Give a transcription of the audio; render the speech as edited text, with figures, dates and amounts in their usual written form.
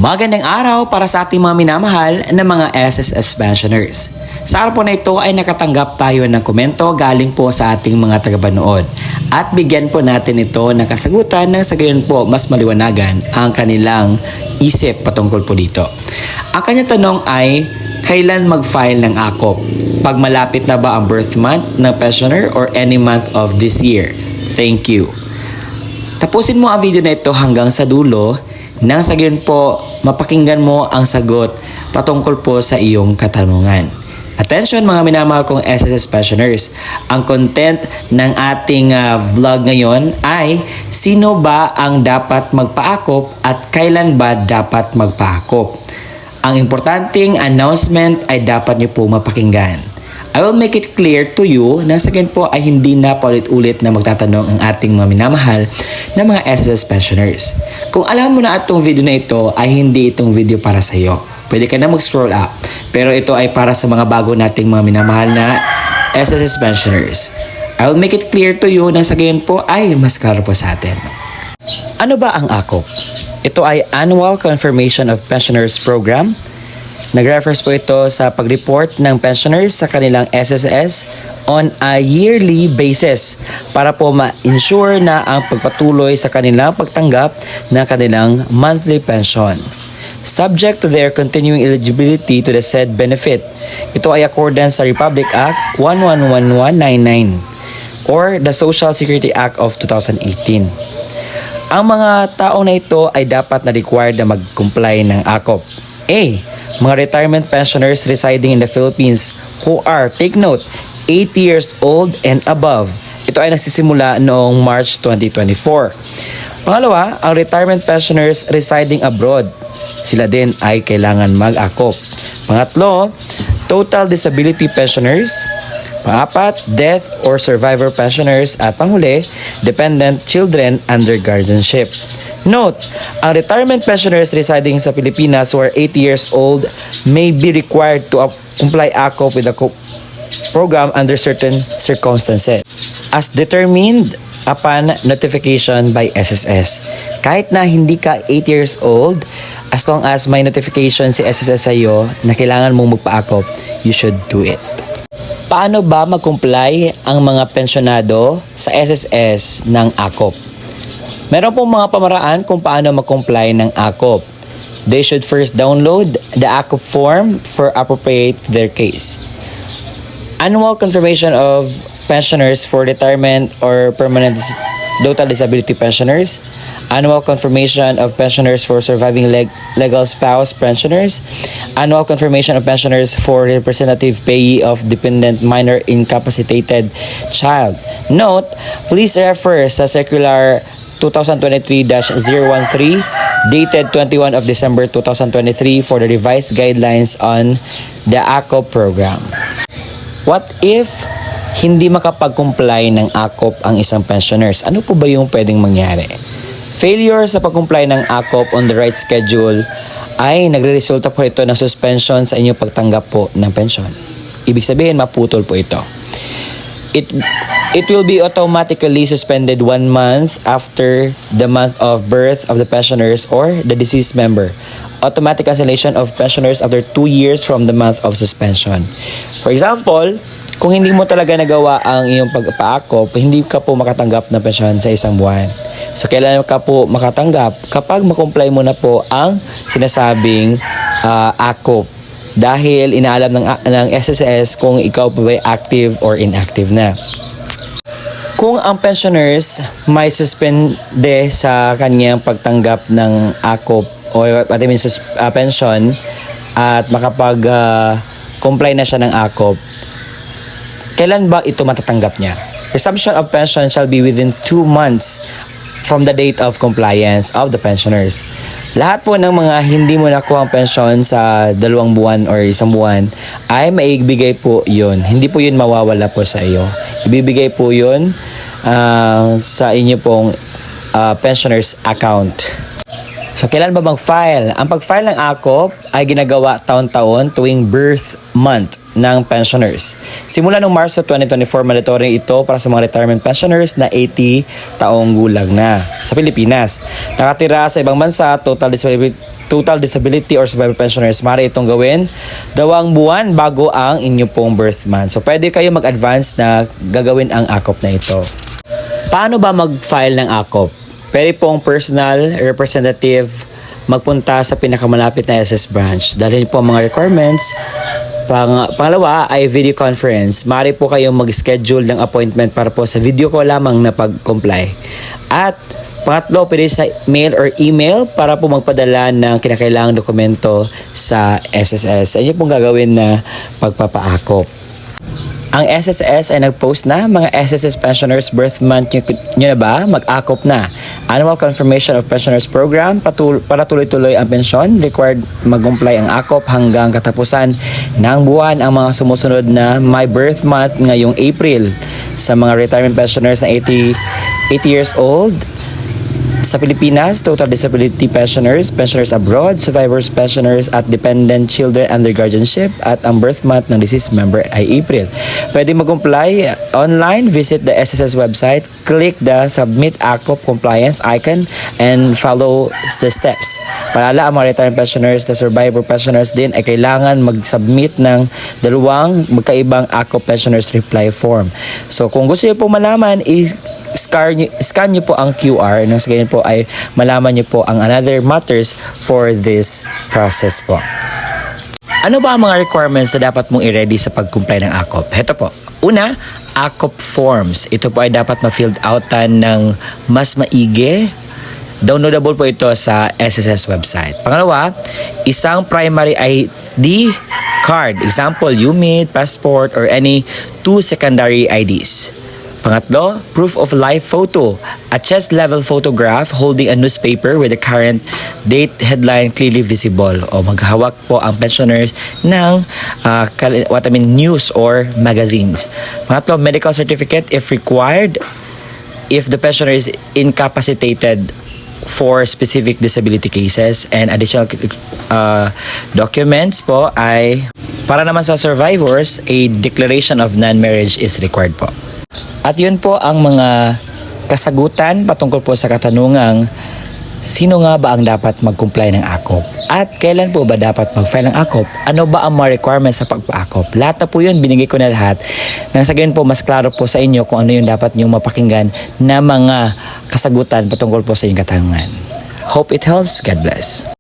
Magandang araw para sa ating mga minamahal na mga SSS pensioners. Sa araw po na ito ay nakatanggap tayo ng komento galing po sa ating mga tagapanood at bigyan po natin ito ng kasagutan nang sa gayon po mas maliwanagan ang kanilang isip patungkol po dito. Ang kanyang tanong ay, kailan mag-file ng AKOP? Pag malapit na ba ang birth month ng pensioner or any month of this year? Thank you. Tapusin mo ang video na ito hanggang sa dulo nang sa gayon po mapakinggan mo ang sagot patungkol po sa iyong katanungan. Attention mga minamahal kong SSS pensioners, ang content ng ating vlog ngayon ay sino ba ang dapat magpaakop at kailan ba dapat magpaakop. Ang importanteng announcement ay dapat niyo po mapakinggan. I will make it clear to you na sa ganyan po ay hindi na paulit-ulit na magtatanong ang ating mga minamahal na mga SSS pensioners. Kung alam mo na itong video na ito ay hindi itong video para sa iyo, pwede ka na mag-scroll up. Pero ito ay para sa mga bago nating mga minamahal na SSS pensioners. I will make it clear to you na sa ganyan po ay mas klaro po sa atin. Ano ba ang AKOP? Ito ay Annual Confirmation of Pensioners Program. Nag-refers po ito sa pag-report ng pensioners sa kanilang SSS on a yearly basis para po ma-ensure na ang pagpatuloy sa kanilang pagtanggap ng kanilang monthly pension. Subject to their continuing eligibility to the said benefit. Ito ay accordance sa Republic Act 111199 or the Social Security Act of 2018. Ang mga taong na ito ay dapat na required na mag-comply ng AKOP. A. Mga retirement pensioners residing in the Philippines who are, take note, 80 years old and above. Ito ay nagsisimula noong March 2024. Pangalawa, ang retirement pensioners residing abroad. Sila din ay kailangan mag-akop. Pangatlo, total disability pensioners. Pangapat, death or survivor pensioners. At panghuli, dependent children under guardianship. Note, ang retirement pensioners residing sa Pilipinas who are 80 years old may be required to comply AKOP with the program under certain circumstances as determined upon notification by SSS. Kahit na hindi ka 8 years old, as long as may notification si SSS sa iyo na kailangan mong magpa-AKOP, you should do it. Paano ba mag-comply ang mga pensionado sa SSS ng AKOP? Meron pong mga pamaraan kung paano mag-comply ng AKOP. They should first download the AKOP form for appropriate to their case. Annual confirmation of pensioners for retirement or permanent total disability pensioners. Annual confirmation of pensioners for surviving legal spouse pensioners. Annual confirmation of pensioners for representative payee of dependent minor incapacitated child. Note, please refer sa Circular 2023-013 dated 21 of December 2023 for the revised guidelines on the AKOP program. What if hindi makapag-comply ng AKOP ang isang pensioners? Ano po ba yung pwedeng mangyari? Failure sa pag-comply ng AKOP on the right schedule ay nagre-resulta po ito ng suspension sa inyong pagtanggap po ng pensyon. Ibig sabihin, maputol po ito. It will be automatically suspended 1 month after the month of birth of the pensioners or the deceased member. Automatic cancellation of pensioners after 2 years from the month of suspension. For example, kung hindi mo talaga nagawa ang iyong pagpaakop, hindi ka po makatanggap ng pensyon sa isang buwan. So, kailan ka po makatanggap? Kapag makomply mo na po ang sinasabing AKOP. Dahil inaalam ng SSS kung ikaw po ba active or inactive na. Kung ang pensioners may suspende sa kanyang pagtanggap ng AKOP o pension at makapag-comply na siya ng AKOP, kailan ba ito matatanggap niya? Resumption of pension shall be within 2 months from the date of compliance of the pensioners. Lahat po ng mga hindi mo nakuha ang pensyon sa 2 buwan or 1 buwan ay maibigay po yun. Hindi po yun mawawala po sa iyo. Ibibigay po yun sa inyo pong pensioners account. So, kailan ba mag-file? Ang pag-file ng AKOP ay ginagawa taon-taon tuwing birth month ng pensioners. Simula noong Marso 2024, mandatory ito para sa mga retirement pensioners na 80 taong gulang na sa Pilipinas. Nakatira sa ibang bansa, total disability or survivor pensioners, maaari itong gawin 2 buwan bago ang inyo pong birth month. So pwede kayo mag-advance na gagawin ang AKOP na ito. Paano ba mag-file ng AKOP? Pwede pong personal representative magpunta sa pinakamalapit na SS branch. Dalhin po ang mga requirements. Pangalawa ay video conference. Maaari po kayong mag-schedule ng appointment para po sa video call lamang na pag-comply. At pangatlo, pwede sa mail or email para po magpadala ng kinakailangang dokumento sa SSS. Ano pong gagawin na pagpapaakop? Ang SSS ay nag-post na, mga SSS pensioners birth month nyo na ba? Mag-akop na. Annual Confirmation of Pensioners Program, para tuloy-tuloy ang pensyon, required mag-comply ang akop hanggang katapusan ng buwan ang mga sumusunod na My Birth Month ngayong April. Sa mga retirement pensioners na 80 years old, sa Pilipinas, total disability pensioners, pensioners abroad, survivors pensioners at dependent children under guardianship, at ang birth month ng deceased member ay April. Pwede mag-comply online, visit the SSS website, click the Submit AKOP Compliance icon, and follow the steps. Paalala, ang mga retirement pensioners na survivor pensioners din ay kailangan mag-submit ng 2 magkaibang AKOP pensioners reply form. So kung gusto niyo po malaman, scan nyo po ang QR nang sa ganyan po ay malaman nyo po ang another matters for this process po. Ano ba ang mga requirements na dapat mong i-ready sa pag-comply ng AKOP? Heto po. Una, AKOP forms. Ito po ay dapat ma-filled outan ng mas maigi. Downloadable po ito sa SSS website. Pangalawa, isang primary ID card. Example, UMID, passport, or any 2 secondary IDs. Pangatlo, proof of live photo. A chest-level photograph holding a newspaper with the current date headline clearly visible. O maghawak po ang pensioners ng news or magazines. Pangatlo, medical certificate if required. If the pensioner is incapacitated for specific disability cases, and additional documents po ay para naman sa survivors, a declaration of non-marriage is required po. At yun po ang mga kasagutan patungkol po sa katanungang sino nga ba ang dapat mag-comply ng AKOP? At kailan po ba dapat mag-file ng AKOP? Ano ba ang mga requirements sa pagpa-AKOP? Lahat na po yun, binigay ko na lahat. Nang sa ganyan po, mas klaro po sa inyo kung ano yung dapat nyong mapakinggan na mga kasagutan patungkol po sa inyong katanungan. Hope it helps. God bless.